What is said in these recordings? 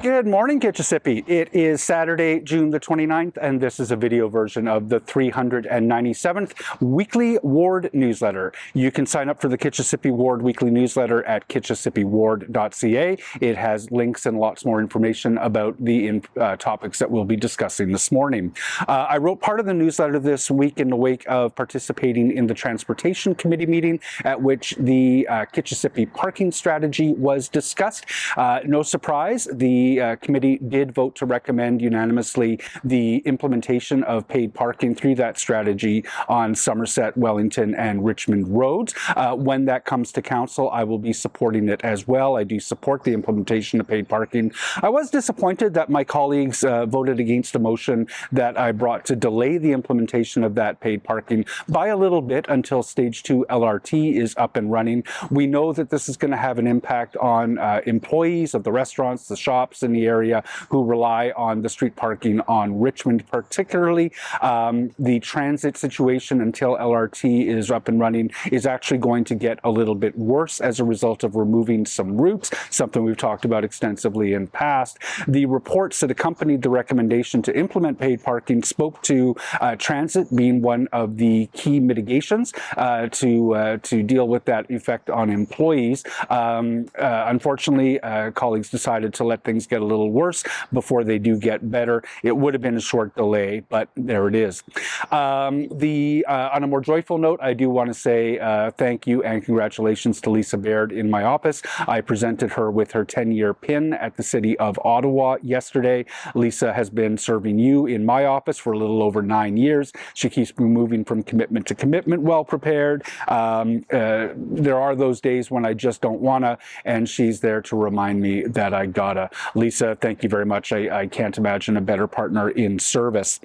Good morning, Kitchissippi. It is Saturday, June the 29th, and this is a video version of the 397th Weekly Ward Newsletter. You can sign up for the Kitchissippi Ward Weekly Newsletter at kitchissippiward.ca. It has links and lots more information about the topics that we'll be discussing this morning. I wrote part of the newsletter this week in the wake of participating in the Transportation Committee meeting at which the Kitchissippi parking strategy was discussed. No surprise, the committee did vote to recommend unanimously the implementation of paid parking through that strategy on Somerset, Wellington, and Richmond roads. When that comes to council, I will be supporting it as well. I do support the implementation of paid parking. I was disappointed that my colleagues voted against a motion that I brought to delay the implementation of that paid parking by a little bit until Stage 2 LRT is up and running. We know that this is going to have an impact on employees of the restaurants, the shops in the area who rely on the street parking on Richmond particularly. The transit situation until LRT is up and running is actually going to get a little bit worse as a result of removing some routes, something we've talked about extensively in past. The reports that accompanied the recommendation to implement paid parking spoke to transit being one of the key mitigations to deal with that effect on employees. Unfortunately, colleagues decided to let things get a little worse before they do get better. It would have been a short delay, but there it is. On a more joyful note, I do want to say thank you and congratulations to Lisa Baird in my office. I presented her with her 10-year pin at the City of Ottawa yesterday. Lisa has been serving you in my office for a little over 9 years. She keeps me moving from commitment to commitment, well prepared. There are those days when I just don't wanna, and she's there to remind me that I gotta. Lisa, thank you very much. I can't imagine a better partner in service.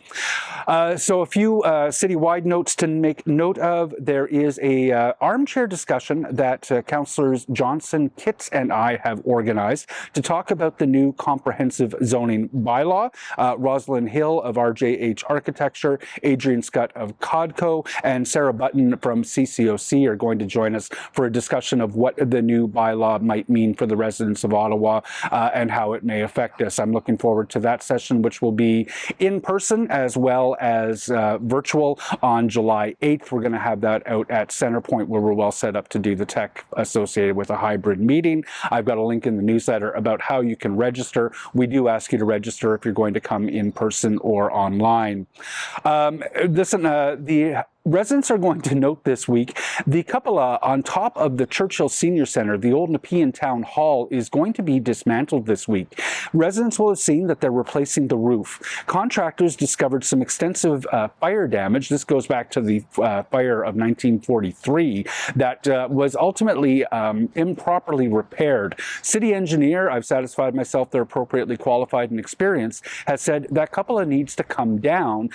So a few citywide notes to make note of. There is a armchair discussion that Councillors Johnson, Kitts, and I have organized to talk about the new comprehensive zoning bylaw. Rosalind Hill of RJH Architecture, Adrian Scott of CODCO, and Sarah Button from CCOC are going to join us for a discussion of what the new bylaw might mean for the residents of Ottawa and how it may affect us. I'm looking forward to that session, which will be in person as well as virtual on July 8th. We're going to have that out at Centrepoint, where we're well set up to do the tech associated with a hybrid meeting. I've got a link in the newsletter about how you can register. We do ask you to register if you're going to come in person or online. The residents are going to note this week the cupola on top of the Churchill Senior Centre, the old Nepean Town Hall, is going to be dismantled this week. Residents will have seen that they're replacing the roof. Contractors discovered some extensive fire damage. This goes back to the fire of 1943 that was ultimately improperly repaired. City engineer, I've satisfied myself they're appropriately qualified and experienced, has said that cupola needs to come down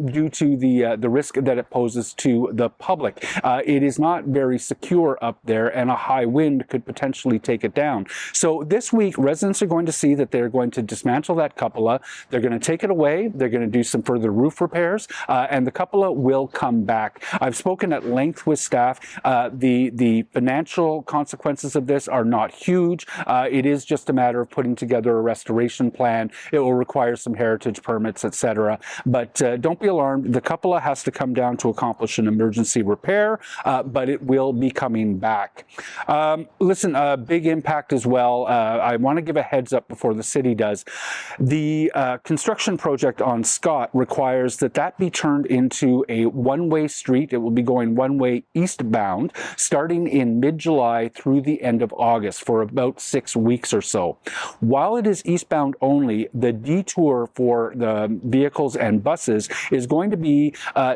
due to the risk that it poses to the public. It is not very secure up there, and a high wind could potentially take it down. So this week, residents are going to see that they're going to dismantle that cupola. They're going to take it away. They're going to do some further roof repairs, and the cupola will come back. I've spoken at length with staff. The financial consequences of this are not huge. It is just a matter of putting together a restoration plan. It will require some heritage permits, etc. But don't be alarmed. The cupola has to come down to accomplish an emergency repair, but it will be coming back. Listen, a big impact as well. I want to give a heads up before the city does. The construction project on Scott requires that be turned into a one-way street. It will be going one-way eastbound, starting in mid-July through the end of August for about 6 weeks or so. While it is eastbound only, the detour for the vehicles and buses is going to be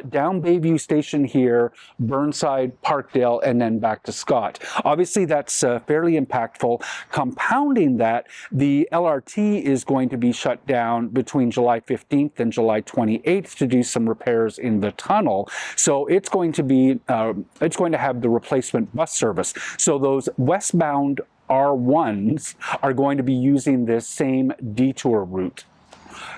down Bayview Station here, Burnside, Parkdale, and then back to Scott. Obviously, that's fairly impactful. Compounding that, the LRT is going to be shut down between July 15th and July 28th to do some repairs in the tunnel. So it's going to be, it's going to have the replacement bus service. So those westbound R1s are going to be using this same detour route.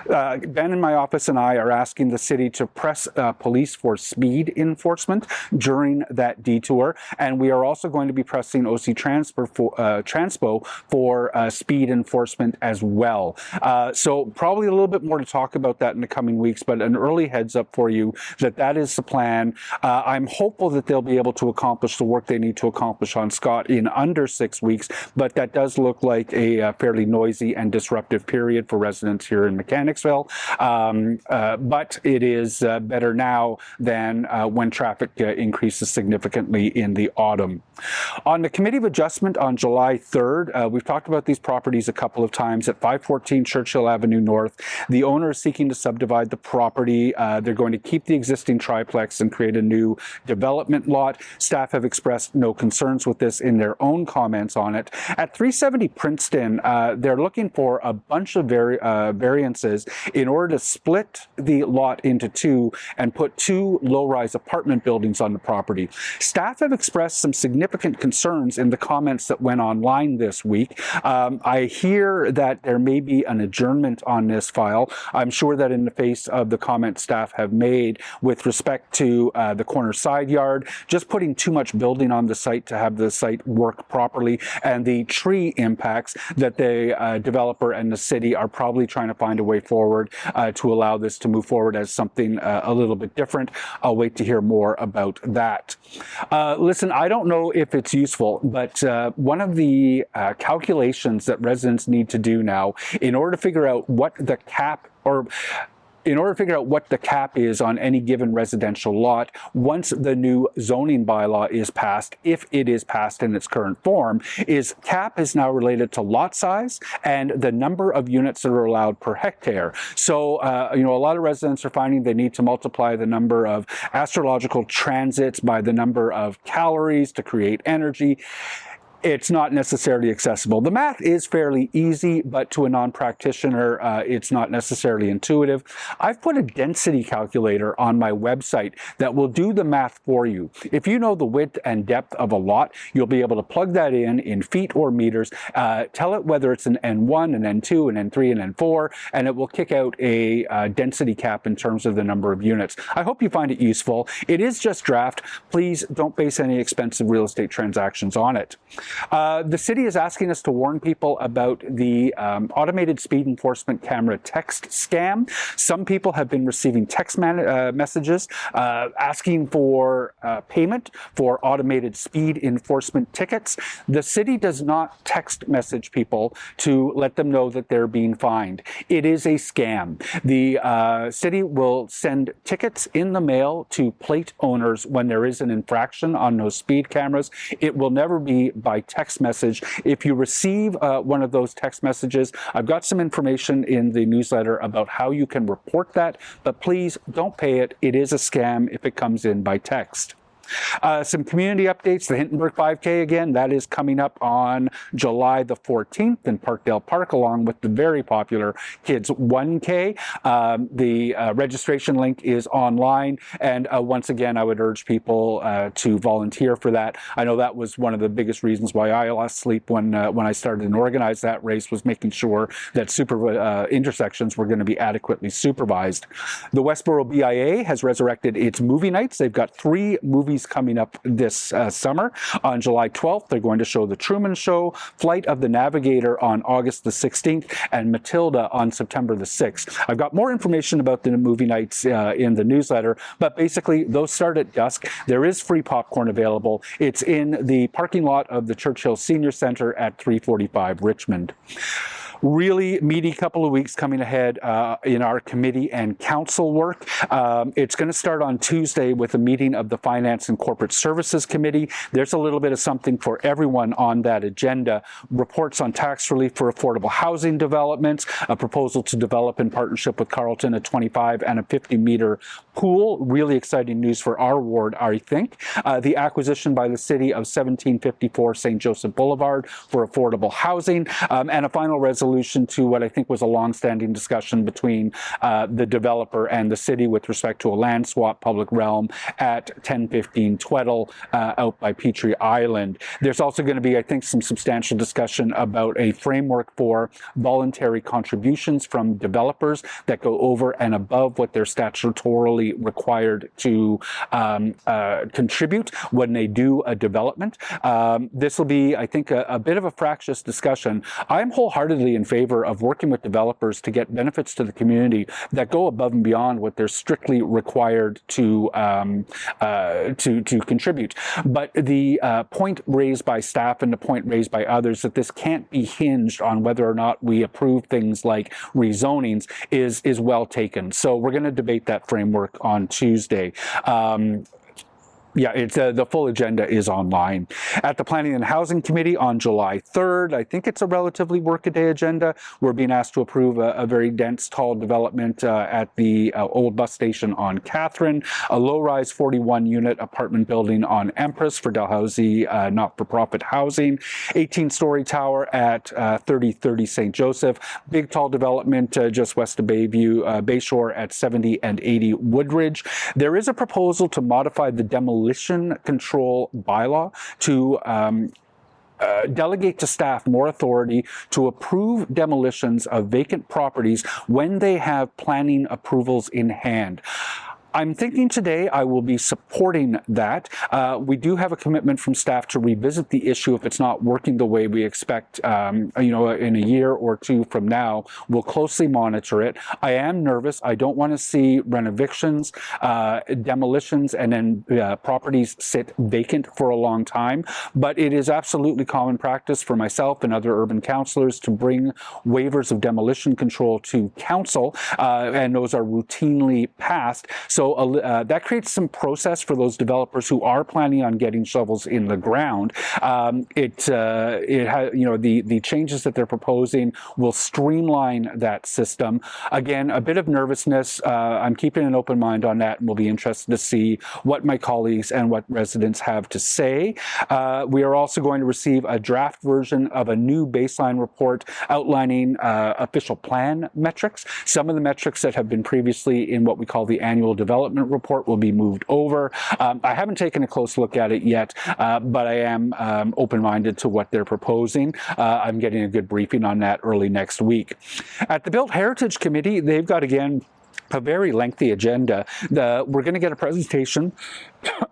Ben in my office and I are asking the city to press police for speed enforcement during that detour, and we are also going to be pressing OC Transpo for speed enforcement as well. So probably a little bit more to talk about that in the coming weeks, but an early heads up for you that that is the plan. I'm hopeful that they'll be able to accomplish the work they need to accomplish on Scott in under 6 weeks, but that does look like a fairly noisy and disruptive period for residents here in Mechanicsville. But it is better now than when traffic increases significantly in the autumn. On the Committee of Adjustment on July 3rd, we've talked about these properties a couple of times. At 514 Churchill Avenue North, the owner is seeking to subdivide the property. They're going to keep the existing triplex and create a new development lot. Staff have expressed no concerns with this in their own comments on it. At 370 Princeton, they're looking for a bunch of variances in order to split the lot into two and put two low-rise apartment buildings on the property. Staff have expressed some significant concerns in the comments that went online this week. I hear that there may be an adjournment on this file. I'm sure that in the face of the comments staff have made with respect to the corner side yard, just putting too much building on the site to have the site work properly, and the tree impacts that the developer and the city are probably trying to find a way forward to allow this to move forward as something a little bit different. I'll wait to hear more about that. Listen, I don't know if it's useful, but one of the calculations that residents need to do now in order to figure out what the cap is on any given residential lot once the new zoning bylaw is passed, if it is passed in its current form, is cap is now related to lot size and the number of units that are allowed per hectare. So, a lot of residents are finding they need to multiply the number of astrological transits by the number of calories to create energy. It's not necessarily accessible. The math is fairly easy, but to a non-practitioner, it's not necessarily intuitive. I've put a density calculator on my website that will do the math for you. If you know the width and depth of a lot, you'll be able to plug that in feet or meters, tell it whether it's an N1, an N2, an N3, an N4, and it will kick out a density cap in terms of the number of units. I hope you find it useful. It is just draft. Please don't base any expensive real estate transactions on it. The city is asking us to warn people about the automated speed enforcement camera text scam. Some people have been receiving text messages asking for payment for automated speed enforcement tickets. The city does not text message people to let them know that they're being fined. It is a scam. The city will send tickets in the mail to plate owners when there is an infraction on those speed cameras. It will never be by text message. If you receive one of those text messages, I've got some information in the newsletter about how you can report that, but please don't pay it. It is a scam if it comes in by text. Some community updates. The Hintonburg 5K again, that is coming up on July the 14th in Parkdale Park, along with the very popular Kids 1K. The registration link is online, and once again, I would urge people to volunteer for that. I know that was one of the biggest reasons why I lost sleep when I started and organized that race, was making sure that intersections were going to be adequately supervised. The Westboro BIA has resurrected its movie nights. They've got 3 movies coming up this summer. On July 12th, they're going to show The Truman Show, Flight of the Navigator on August the 16th, and Matilda on September the 6th. I've got more information about the movie nights in the newsletter, but basically those start at dusk. There is free popcorn available. It's in the parking lot of the Churchill Senior Center at 345 Richmond. Really meaty couple of weeks coming ahead in our committee and council work. It's going to start on Tuesday with a meeting of the Finance and Corporate Services Committee. There's a little bit of something for everyone on that agenda. Reports on tax relief for affordable housing developments, a proposal to develop in partnership with Carleton a 25 and a 50-meter pool. Really exciting news for our ward, I think. The acquisition by the city of 1754 St. Joseph Boulevard for affordable housing, and a final resolution resolution to what I think was a long-standing discussion between the developer and the city with respect to a land swap public realm at 1015 Tweddle out by Petrie Island. There's also going to be, I think, some substantial discussion about a framework for voluntary contributions from developers that go over and above what they're statutorily required to contribute when they do a development. This will be, I think, a bit of a fractious discussion. I'm wholeheartedly in favor of working with developers to get benefits to the community that go above and beyond what they're strictly required to contribute. But the point raised by staff and the point raised by others that this can't be hinged on whether or not we approve things like rezonings is well taken. So we're going to debate that framework on Tuesday. Yeah, it's the full agenda is online. At the Planning and Housing Committee on July 3rd, I think it's a relatively workaday agenda. We're being asked to approve a very dense, tall development at the old bus station on Catherine, a low-rise 41-unit apartment building on Empress for Dalhousie not-for-profit housing, 18-story tower at 3030 St. Joseph, big, tall development just west of Bayview, Bayshore at 70 and 80 Woodridge. There is a proposal to modify the demolition control bylaw to delegate to staff more authority to approve demolitions of vacant properties when they have planning approvals in hand. I'm thinking today I will be supporting that. We do have a commitment from staff to revisit the issue if it's not working the way we expect, in a year or two from now. We'll closely monitor it. I am nervous. I don't want to see renovictions, demolitions, and then properties sit vacant for a long time. But it is absolutely common practice for myself and other urban councillors to bring waivers of demolition control to council, and those are routinely passed. So that creates some process for those developers who are planning on getting shovels in the ground. The changes that they're proposing will streamline that system. Again, a bit of nervousness. I'm keeping an open mind on that, and we'll be interested to see what my colleagues and what residents have to say. We are also going to receive a draft version of a new baseline report outlining official plan metrics. Some of the metrics that have been previously in what we call the annual development report will be moved over. I haven't taken a close look at it yet, but I am open-minded to what they're proposing. I'm getting a good briefing on that early next week. At the Built Heritage Committee, they've got, again, a very lengthy agenda. We're going to get a presentation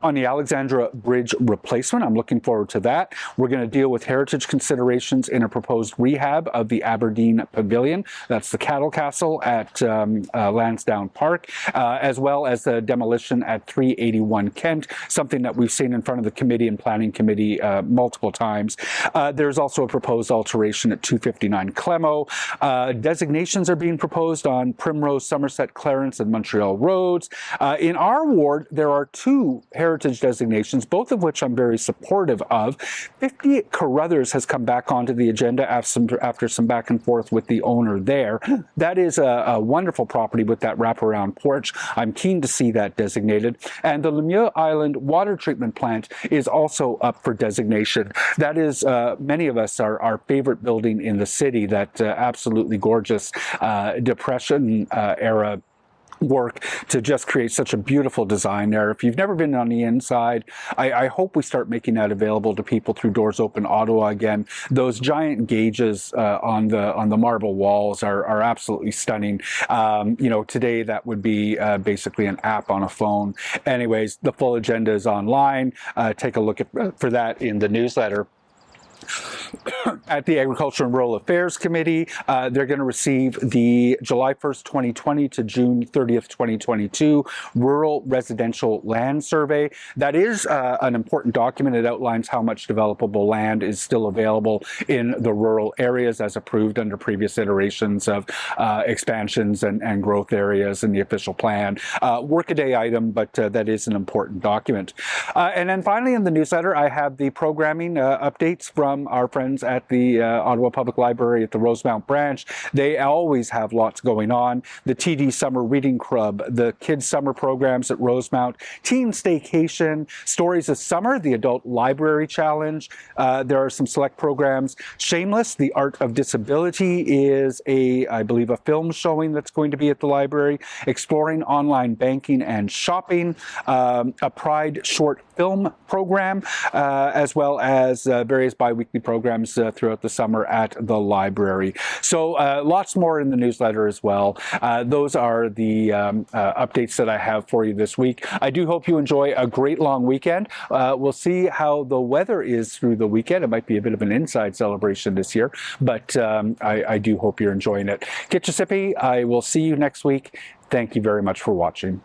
on the Alexandra Bridge replacement. I'm looking forward to that. We're going to deal with heritage considerations in a proposed rehab of the Aberdeen Pavilion. That's the Cattle Castle at Lansdowne Park, as well as the demolition at 381 Kent, something that we've seen in front of the committee and planning committee multiple times. There's also a proposed alteration at 259 Clemo. Designations are being proposed on Primrose, Somerset, Clarence, and Montreal roads. In our ward, there are two heritage designations, both of which I'm very supportive of. 50 Carruthers has come back onto the agenda after some back and forth with the owner there. That is a wonderful property with that wraparound porch. I'm keen to see that designated. And the Lemieux Island water treatment plant is also up for designation. That is, many of us, our favorite building in the city, that absolutely gorgeous Depression era work to just create such a beautiful design there. If you've never been on the inside, I hope we start making that available to people through Doors Open Ottawa again. Those giant gauges on the marble walls are absolutely stunning. Today that would be basically an app on a phone. Anyways, the full agenda is online. Take a look for that in the newsletter. At the Agriculture and Rural Affairs Committee, they're going to receive the July 1st, 2020 to June 30th, 2022 Rural Residential Land Survey. That is an important document. It outlines how much developable land is still available in the rural areas as approved under previous iterations of expansions and growth areas in the official plan. Workaday item, but that is an important document. And then finally in the newsletter, I have the programming updates from from our friends at the Ottawa Public Library at the Rosemount branch. They always have lots going on. The TD Summer Reading Club, the Kids Summer programs at Rosemount, Teen Staycation, Stories of Summer, the Adult Library Challenge. There are some select programs. Shameless, The Art of Disability is I believe, a film showing that's going to be at the library. Exploring Online Banking and Shopping, a Pride short film program, as well as various bi-weekly programs throughout the summer at the library. So lots more in the newsletter as well. Those are the updates that I have for you this week. I do hope you enjoy a great long weekend. We'll see how the weather is through the weekend. It might be a bit of an inside celebration this year, but I do hope you're enjoying it. Kitchissippi, I will see you next week. Thank you very much for watching.